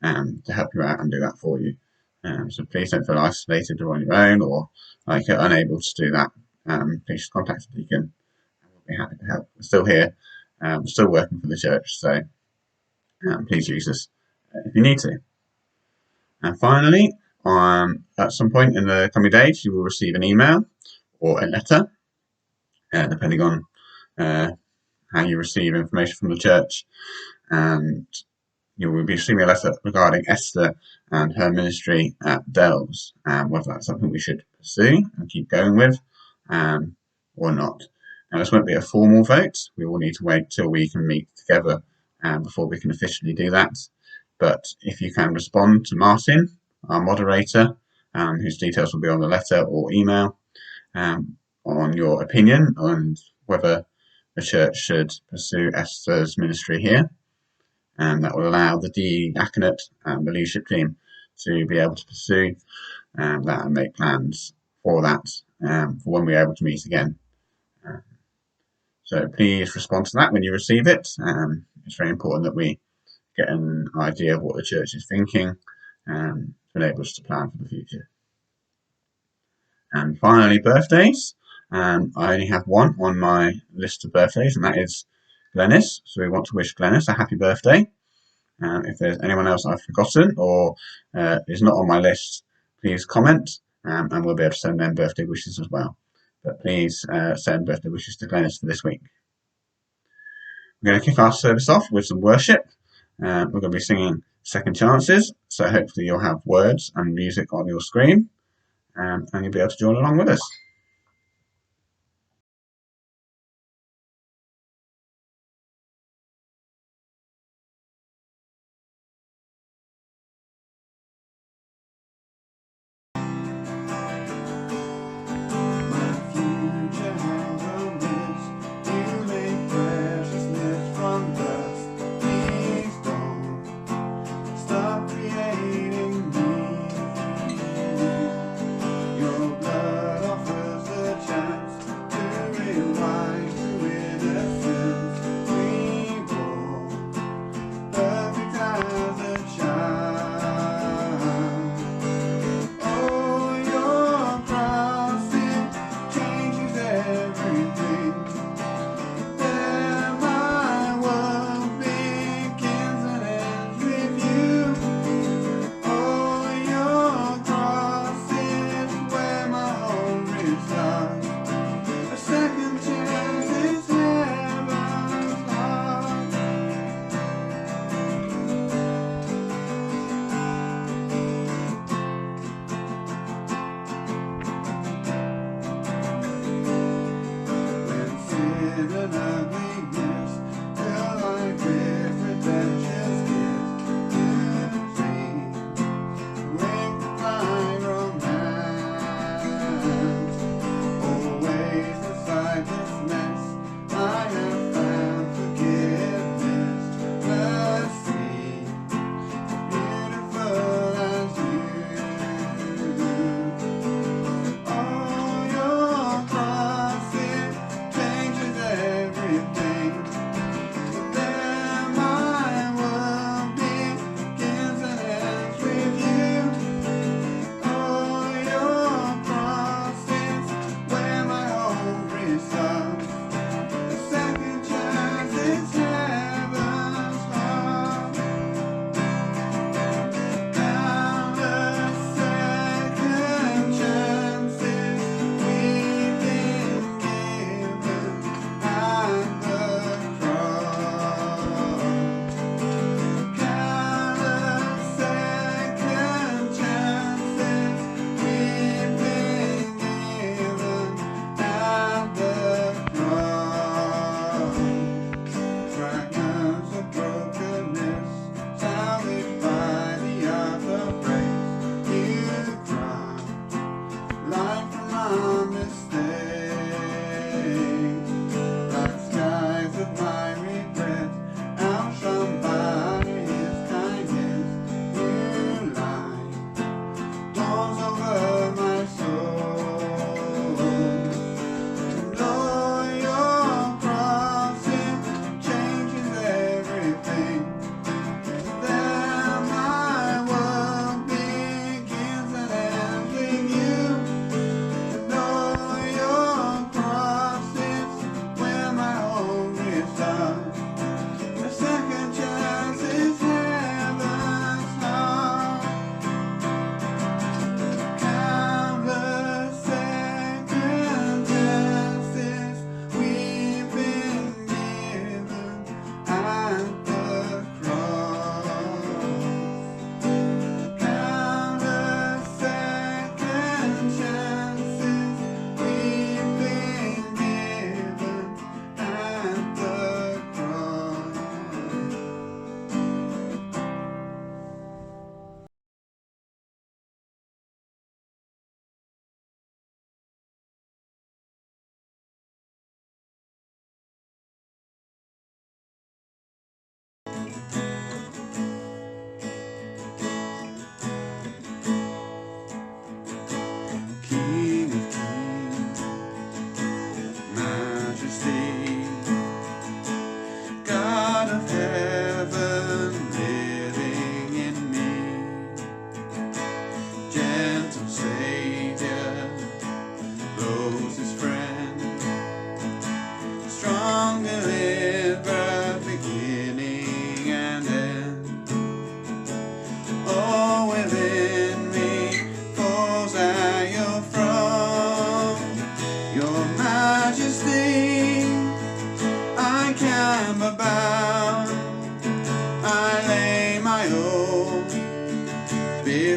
to help you out and do that for you. So please don't feel isolated or on your own, or like you're unable to do that. Please just contact the deacon. We'll be happy to help. We're still here, still working for the church, so please use us if you need to. And finally, at some point in the coming days, you will receive an email or a letter, depending on how you receive information from the church. And you will be receiving a letter regarding Esther and her ministry at Delves, whether that's something we should pursue and keep going with or not. Now, this won't be a formal vote. We will need to wait till we can meet together before we can officially do that. But if you can respond to Martin, our moderator, whose details will be on the letter or email, on your opinion on whether the church should pursue Esther's ministry here, and that will allow the diaconate and the leadership team to be able to pursue that and make plans for that for when we're able to meet again. So please respond to that when you receive it. It's very important that we get an idea of what the church is thinking to enable us to plan for the future. And finally, birthdays. I only have one on my list of birthdays, and that is Glenys. So we want to wish Glenys a happy birthday. If there's anyone else I've forgotten or is not on my list, please comment, and we'll be able to send them birthday wishes as well. But please send birthday wishes to Glenys for this week. We're going to kick our service off with some worship. We're going to be singing Second Chances, so hopefully you'll have words and music on your screen, and you'll be able to join along with us. Your blood offers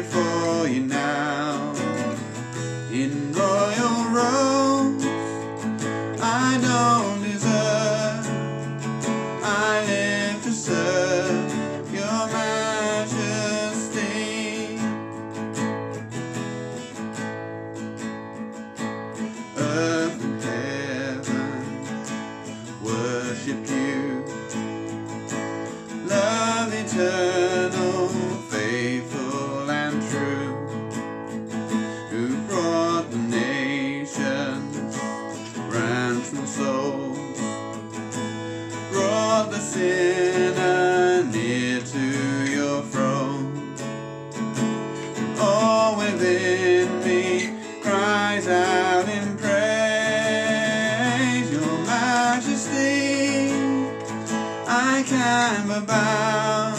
before you now. In royal robes I don't deserve, I live to serve your majesty. Earth and heaven worship you. Love eternal, faithful and true, who brought the nations, ransomed souls, brought the sinner near to your throne. All within me cries out in praise, your majesty. I can but bow,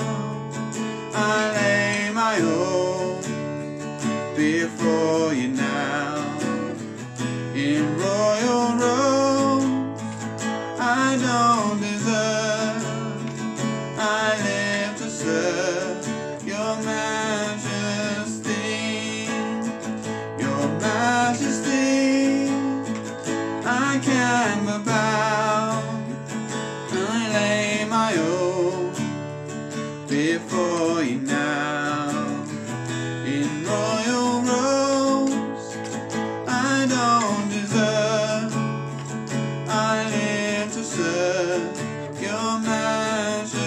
I lay my all before you now. In royal robes I don't deserve, I live to serve your majesty. Your majesty, I can but bow, I lay my all before you now. In royal robes I don't deserve, I live to serve your majesty.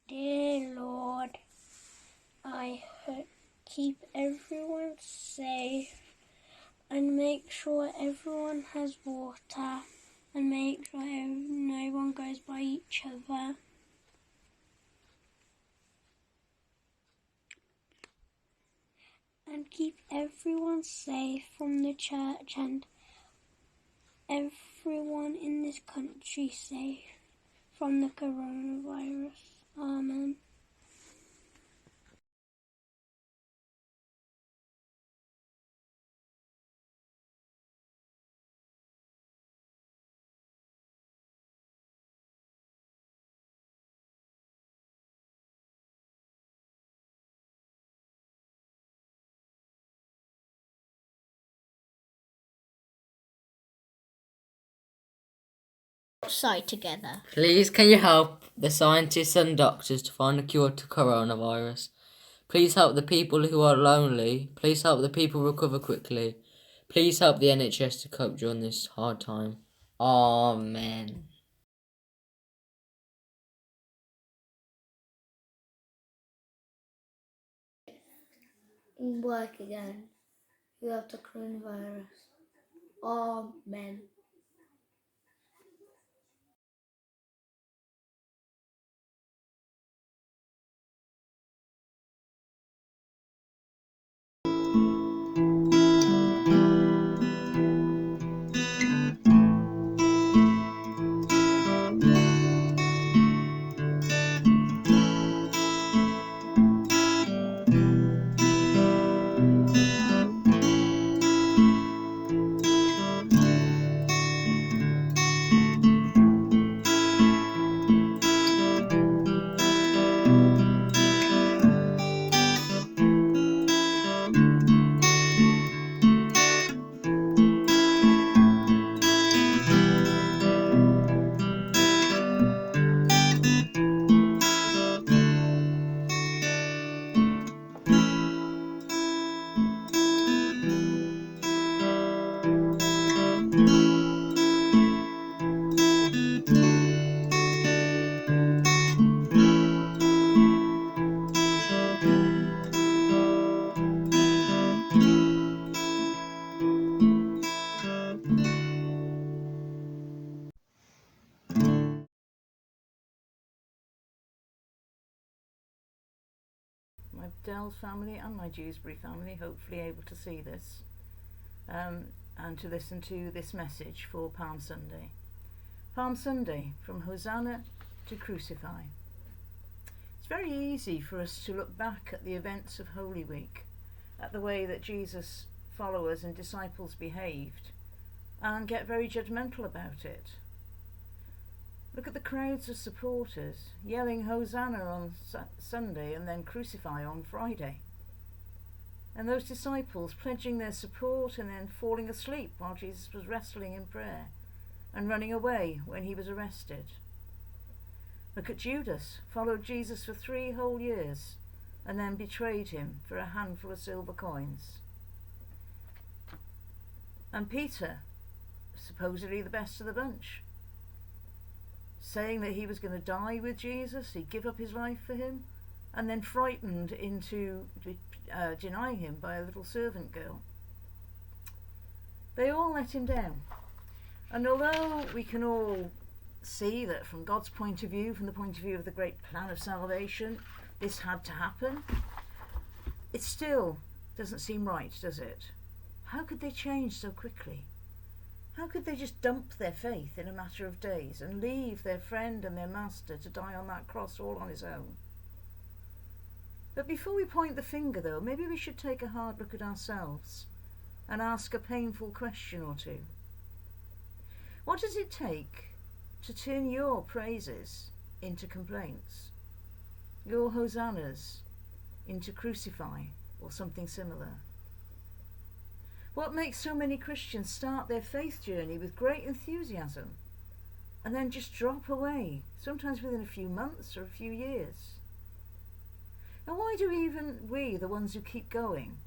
Dear Lord, I keep everyone safe and make sure everyone has water and make sure no one goes by each other. And keep everyone safe from the church and everyone in this country safe from the coronavirus. Amen. Outside together. Please, can you help the scientists and doctors to find a cure to coronavirus? Please help the people who are lonely. Please help the people recover quickly. Please help the NHS to cope during this hard time. Amen. Work again. You have the coronavirus. Amen. my Dell's family and my Dewsbury family, hopefully able to see this and to listen to this message for Palm Sunday. Palm Sunday, from Hosanna to Crucify. It's very easy for us to look back at the events of Holy Week, at the way that Jesus' followers and disciples behaved, and get very judgmental about it. Look at the crowds of supporters yelling Hosanna on Sunday and then Crucify on Friday. And those disciples pledging their support and then falling asleep while Jesus was wrestling in prayer and running away when he was arrested. Look at Judas, followed Jesus for 3 whole years and then betrayed him for a handful of silver coins. And Peter, supposedly the best of the bunch, saying that he was going to die with Jesus, he'd give up his life for him, and then frightened into denying him by a little servant girl. They all let him down. And although we can all see that from God's point of view, from the point of view of the great plan of salvation, this had to happen, it still doesn't seem right, does it? How could they change so quickly? How could they just dump their faith in a matter of days and leave their friend and their master to die on that cross all on his own? But before we point the finger, though, maybe we should take a hard look at ourselves and ask a painful question or two. What does it take to turn your praises into complaints, your hosannas into Crucify or something similar? What makes so many Christians start their faith journey with great enthusiasm and then just drop away, sometimes within a few months or a few years? And why do even we, the ones who keep going,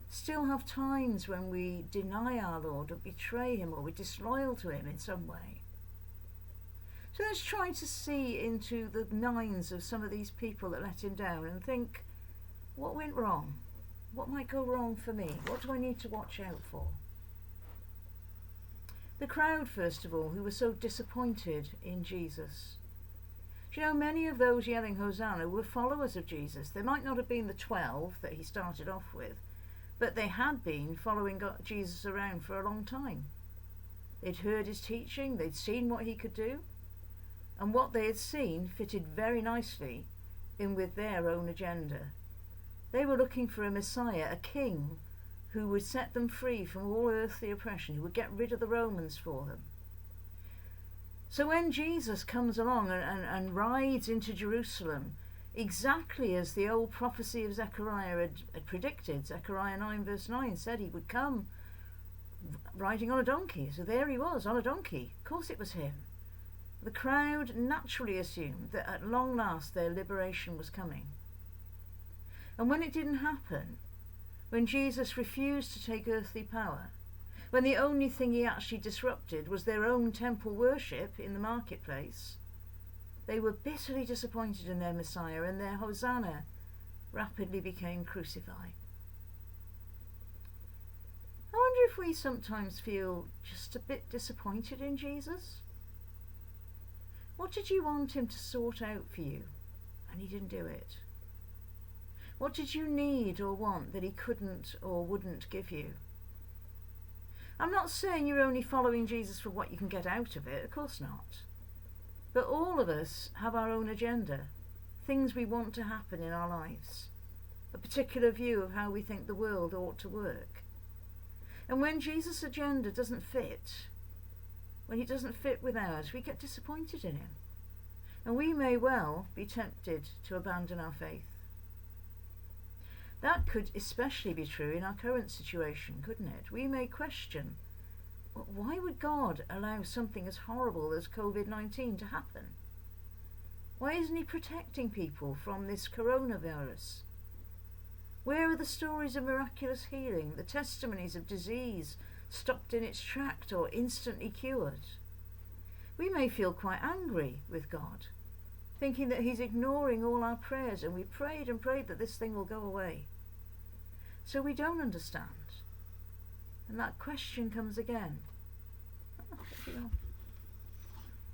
still have times when we deny our Lord or betray him or we're disloyal to him in some way? So let's try to see into the minds of some of these people that let him down and think, what went wrong? What might go wrong for me? What do I need to watch out for? The crowd, first of all, who were so disappointed in Jesus. Do you know, many of those yelling Hosanna were followers of Jesus. They might not have been the 12 that he started off with, but they had been following Jesus around for a long time. They'd heard his teaching, they'd seen what he could do, and what they had seen fitted very nicely in with their own agenda. They were looking for a Messiah, a king, who would set them free from all earthly oppression, who would get rid of the Romans for them. So when Jesus comes along and rides into Jerusalem, exactly as the old prophecy of Zechariah had predicted, Zechariah 9 verse 9 said he would come riding on a donkey. So there he was, on a donkey. Of course it was him. The crowd naturally assumed that at long last their liberation was coming. And when it didn't happen, when Jesus refused to take earthly power, when the only thing he actually disrupted was their own temple worship in the marketplace, they were bitterly disappointed in their Messiah, and their Hosanna rapidly became Crucify. I wonder if we sometimes feel just a bit disappointed in Jesus. What did you want him to sort out for you, and he didn't do it? What did you need or want that he couldn't or wouldn't give you? I'm not saying you're only following Jesus for what you can get out of it, of course not. But all of us have our own agenda, things we want to happen in our lives, a particular view of how we think the world ought to work. And when Jesus' agenda doesn't fit, when he doesn't fit with ours, we get disappointed in him. And we may well be tempted to abandon our faith. That could especially be true in our current situation, couldn't it? We may question, why would God allow something as horrible as COVID-19 to happen? Why isn't he protecting people from this coronavirus? Where are the stories of miraculous healing, the testimonies of disease stopped in its tracks or instantly cured? We may feel quite angry with God, thinking that he's ignoring all our prayers, and we prayed and prayed that this thing will go away. So we don't understand. And that question comes again.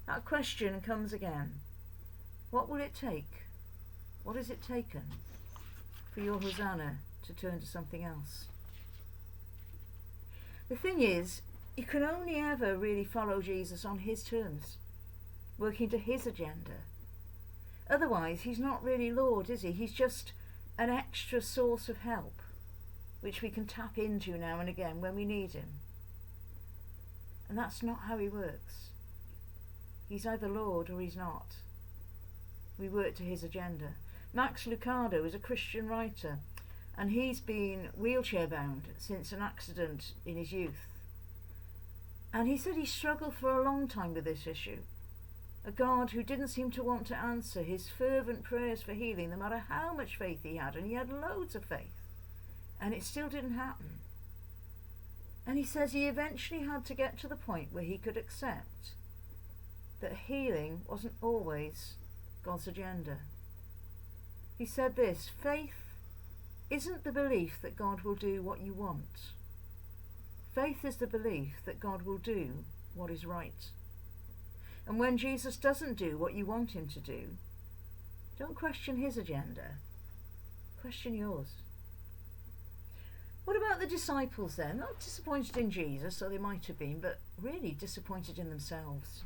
That question comes again. What will it take? What has it taken for your Hosanna to turn to something else. The thing is, you can only ever really follow Jesus on his terms, working to his agenda. Otherwise, he's not really Lord, is he? He's just an extra source of help, which we can tap into now and again when we need him. And that's not how he works. He's either Lord or he's not. We work to his agenda. Max Lucado is a Christian writer, and he's been wheelchair bound since an accident in his youth. And he said he struggled for a long time with this issue. A God who didn't seem to want to answer his fervent prayers for healing, no matter how much faith he had, and he had loads of faith, and it still didn't happen. And he says he eventually had to get to the point where he could accept that healing wasn't always God's agenda. He said this: faith isn't the belief that God will do what you want. Faith is the belief that God will do what is right. And when Jesus doesn't do what you want him to do, don't question his agenda, question yours. What about the disciples then? Not disappointed in Jesus, or they might have been, but really disappointed in themselves.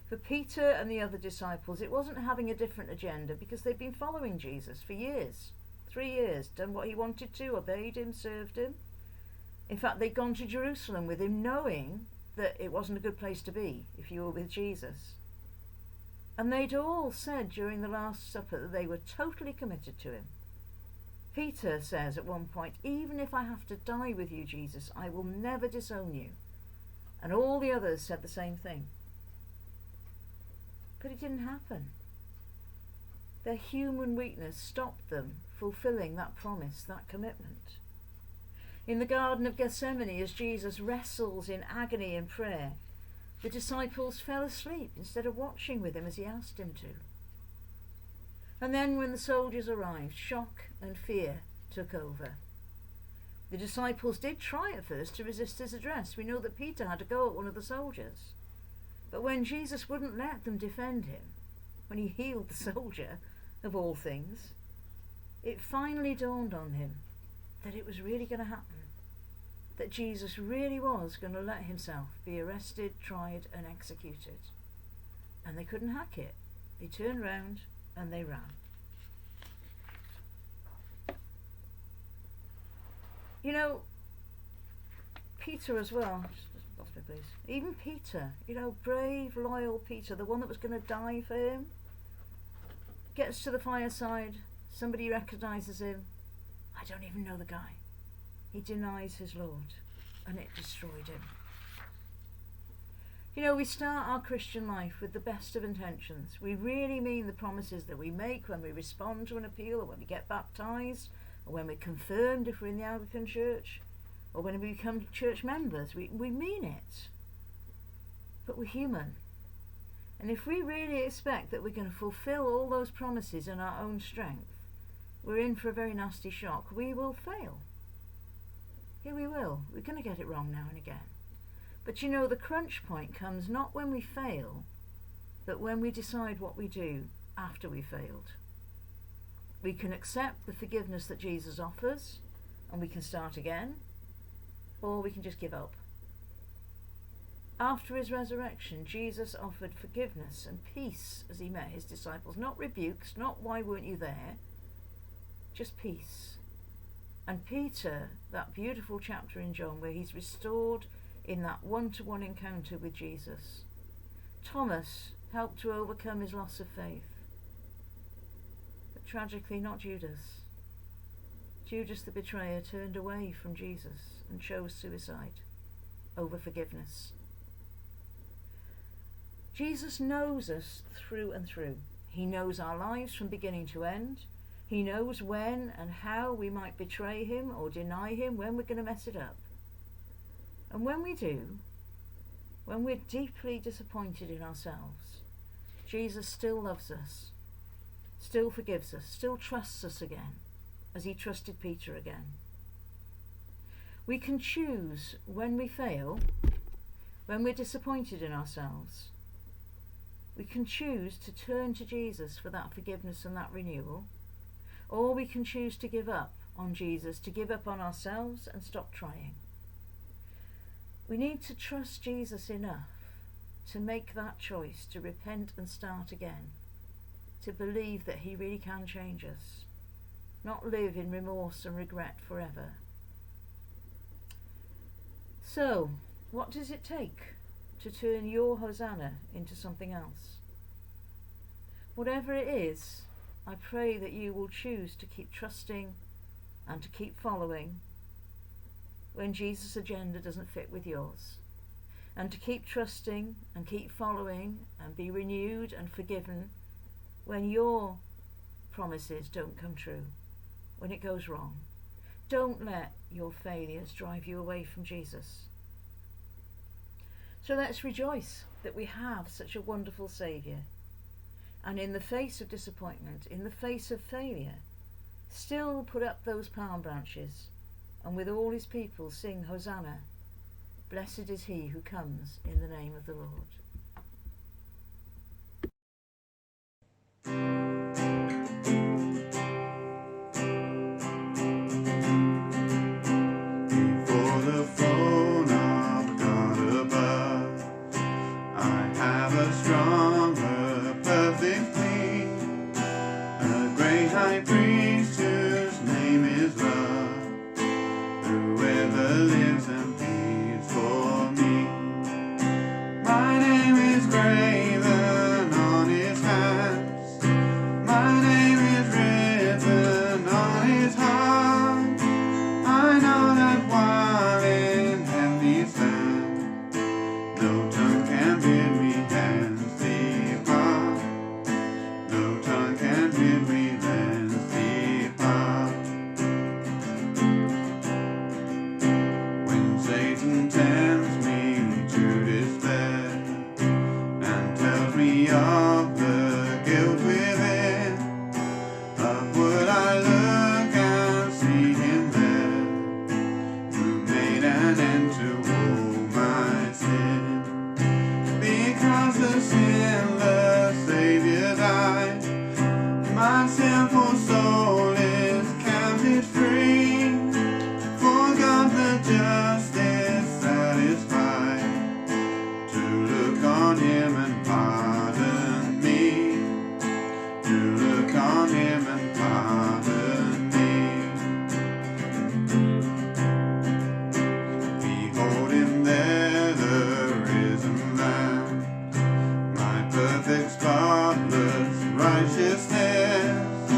For Peter and the other disciples, it wasn't having a different agenda, because they'd been following Jesus for years, 3 years, done what he wanted to, obeyed him, served him. In fact, they'd gone to Jerusalem with him, knowing that it wasn't a good place to be if you were with Jesus. And they'd all said during the Last Supper that they were totally committed to him. Peter says at one point, "Even if I have to die with you, Jesus, I will never disown you." And all the others said the same thing. But it didn't happen. Their human weakness stopped them fulfilling that promise, that commitment. In the Garden of Gethsemane, as Jesus wrestles in agony and prayer, the disciples fell asleep instead of watching with him as he asked him to. And then when the soldiers arrived, shock and fear took over. The disciples did try at first to resist his address. We know that Peter had to go at one of the soldiers. But when Jesus wouldn't let them defend him, when he healed the soldier, of all things, it finally dawned on him that it was really going to happen. That Jesus really was going to let himself be arrested, tried and executed. And they couldn't hack it. They turned round and they ran. You know, Peter as well, just lost my place. Even Peter, you know, brave, loyal Peter, the one that was going to die for him, gets to the fireside, somebody recognises him. I don't even know the guy. He denies his Lord, and it destroyed him. You know, we start our Christian life with the best of intentions. We really mean the promises that we make when we respond to an appeal, or when we get baptised, or when we're confirmed if we're in the Anglican Church, or when we become church members. We mean it. But we're human. And if we really expect that we're going to fulfil all those promises in our own strength, we're in for a very nasty shock. We will fail. Yeah, we will. We're going to get it wrong now and again. But you know, the crunch point comes not when we fail, but when we decide what we do after we failed. We can accept the forgiveness that Jesus offers, and we can start again, or we can just give up. After his resurrection, Jesus offered forgiveness and peace as he met his disciples. Not rebukes, not "why weren't you there?" Just peace. And Peter, that beautiful chapter in John where he's restored in that one-to-one encounter with Jesus. Thomas helped to overcome his loss of faith. But tragically, not Judas. Judas the betrayer turned away from Jesus and chose suicide over forgiveness. Jesus knows us through and through. He knows our lives from beginning to end. He knows when and how we might betray him or deny him, when we're going to mess it up. And when we do, when we're deeply disappointed in ourselves, Jesus still loves us, still forgives us, still trusts us again, as he trusted Peter again. We can choose when we fail, when we're disappointed in ourselves. We can choose to turn to Jesus for that forgiveness and that renewal. Or we can choose to give up on Jesus, to give up on ourselves and stop trying. We need to trust Jesus enough to make that choice, to repent and start again, to believe that he really can change us, not live in remorse and regret forever. So, what does it take to turn your Hosanna into something else? Whatever it is, I pray that you will choose to keep trusting and to keep following when Jesus' agenda doesn't fit with yours, and to keep trusting and keep following and be renewed and forgiven when your promises don't come true, when it goes wrong. Don't let your failures drive you away from Jesus. So let's rejoice that we have such a wonderful Saviour, and in the face of disappointment, in the face of failure, still put up those palm branches and with all his people sing Hosanna. Blessed is he who comes in the name of the Lord. For the throne of God above, I have a stronger, perfect plea, a great high priest whose name is love, whoever lives and pleads for me. My name is graven on his hands, my name is written on his heart. I know that while in heavenly's land, no tongue can bid me hence depart, no tongue can bid me hence depart. When Satan tempts me to despair and tells me of the guilt within, upward I look and see him there, who made an end to all my sin. Because the sinless Saviour died, my sinful soul is counted free. For God the just is satisfied to look on him and pardon me, to look on him and pardon me. Behold him there, the risen Lamb, my perfect spotless righteousness,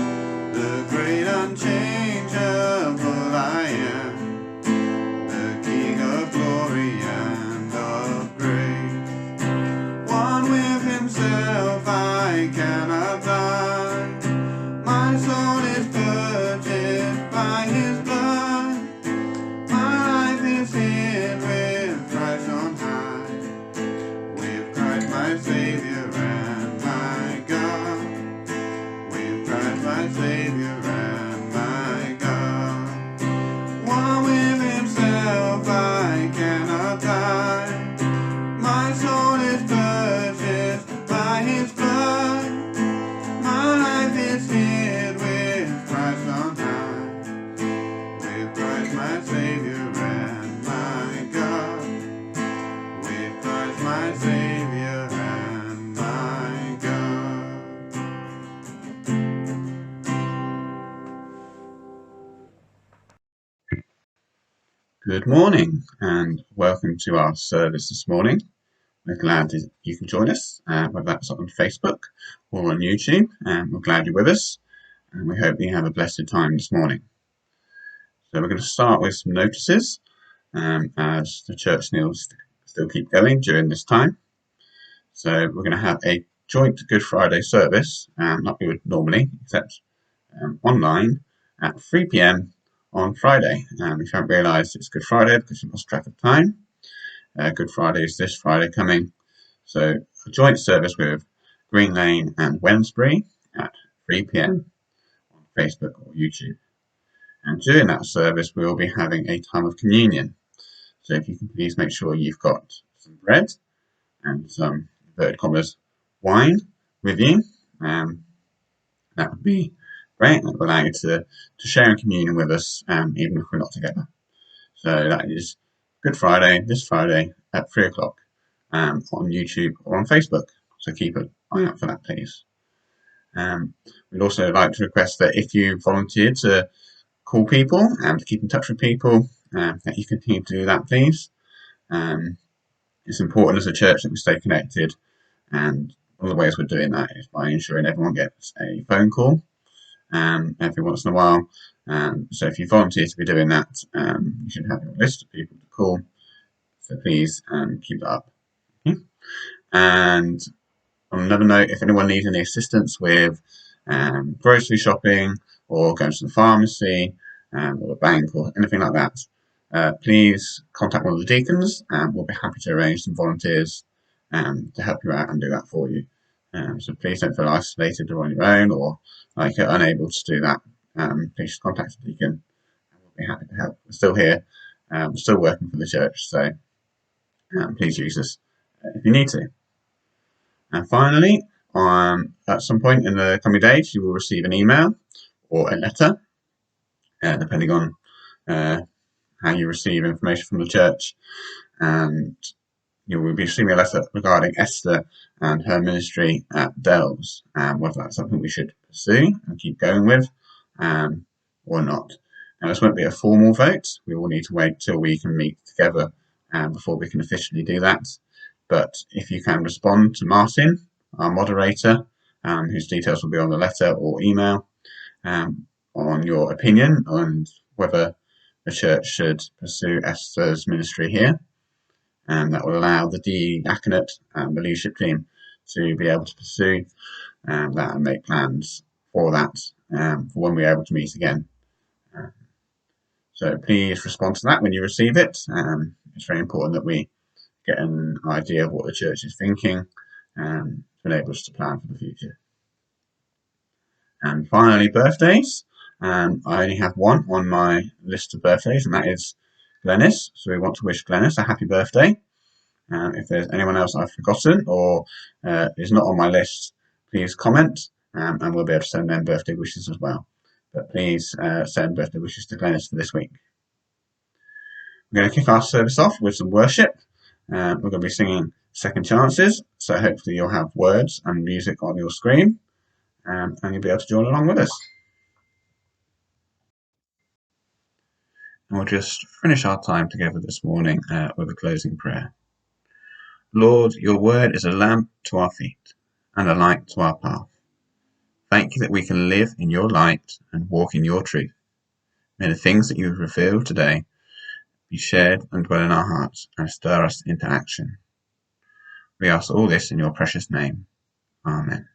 the great unchangeable I am, the King of glory and of grace. One with himself I cannot die, my soul is purchased by his blood, my life is hid with Christ on high, with Christ my Saviour and my God, with Christ my Saviour and my God. One with himself I cannot die, my soul is purchased by his blood, my life is hid with Christ on high, with Christ my Saviour and my God, with Christ my Saviour and my God. Good morning and welcome to our service this morning. We're glad that you can join us, whether that's on Facebook or on YouTube, and we're glad you're with us, and we hope you have a blessed time this morning. So we're going to start with some notices, as the church meals still keep going during this time. So we're going to have a joint Good Friday service, like we would normally, except online at 3 p.m. on Friday. If you haven't realised, it's Good Friday because you lost track of time. Good Friday is this Friday coming. So a joint service with Green Lane and Wednesbury at 3 p.m. on Facebook or YouTube. And during that service, we will be having a time of communion. So if you can please make sure you've got some bread and some, inverted commas, wine with you. That would be great, and it will allow you to share in communion with us, even if we're not together. So that is Good Friday, this Friday at 3 o'clock on YouTube or on Facebook. So keep an eye out for that, please. We'd also like to request that if you volunteer to call people and to keep in touch with people, that you continue to do that, please. It's important as a church that we stay connected, and one of the ways we're doing that is by ensuring everyone gets a phone call every once in a while. So if you volunteer to be doing that, you should have your list of people to call. So please keep that up. Okay? And on another note, if anyone needs any assistance with grocery shopping or going to the pharmacy or the bank or anything like that, please contact one of the deacons, and we'll be happy to arrange some volunteers to help you out and do that for you. So please don't feel isolated or on your own, or like you're unable to do that. Please just contact the deacon, and we'll be happy to help. We're still here, we're still working for the church, so please use us if you need to. And finally, at some point in the coming days, you will receive an email or a letter, depending on how you receive information from the church. And you will be receiving a letter regarding Esther and her ministry at Delves, whether that's something we should pursue and keep going with or not. Now, this won't be a formal vote. We will need to wait till we can meet together before we can officially do that. But if you can respond to Martin, our moderator, whose details will be on the letter or email, on your opinion on whether the church should pursue Esther's ministry here, that will allow the diaconate and the leadership team to be able to pursue that and make plans for that for when we're able to meet again. So please respond to that when you receive it. It's very important that we get an idea of what the church is thinking to enable us to plan for the future. And finally, birthdays. I only have one on my list of birthdays, and that is Glenys. So we want to wish Glenys a happy birthday. If there's anyone else I've forgotten or is not on my list, please comment, and we'll be able to send them birthday wishes as well. But please send birthday wishes to Glenys for this week. We're going to kick our service off with some worship. We're going to be singing Second Chances, so hopefully you'll have words and music on your screen, and you'll be able to join along with us. And we'll just finish our time together this morning with a closing prayer. Lord, your word is a lamp to our feet and a light to our path. Thank you that we can live in your light and walk in your truth. May the things that you have revealed today be shared and dwell in our hearts and stir us into action. We ask all this in your precious name. Amen.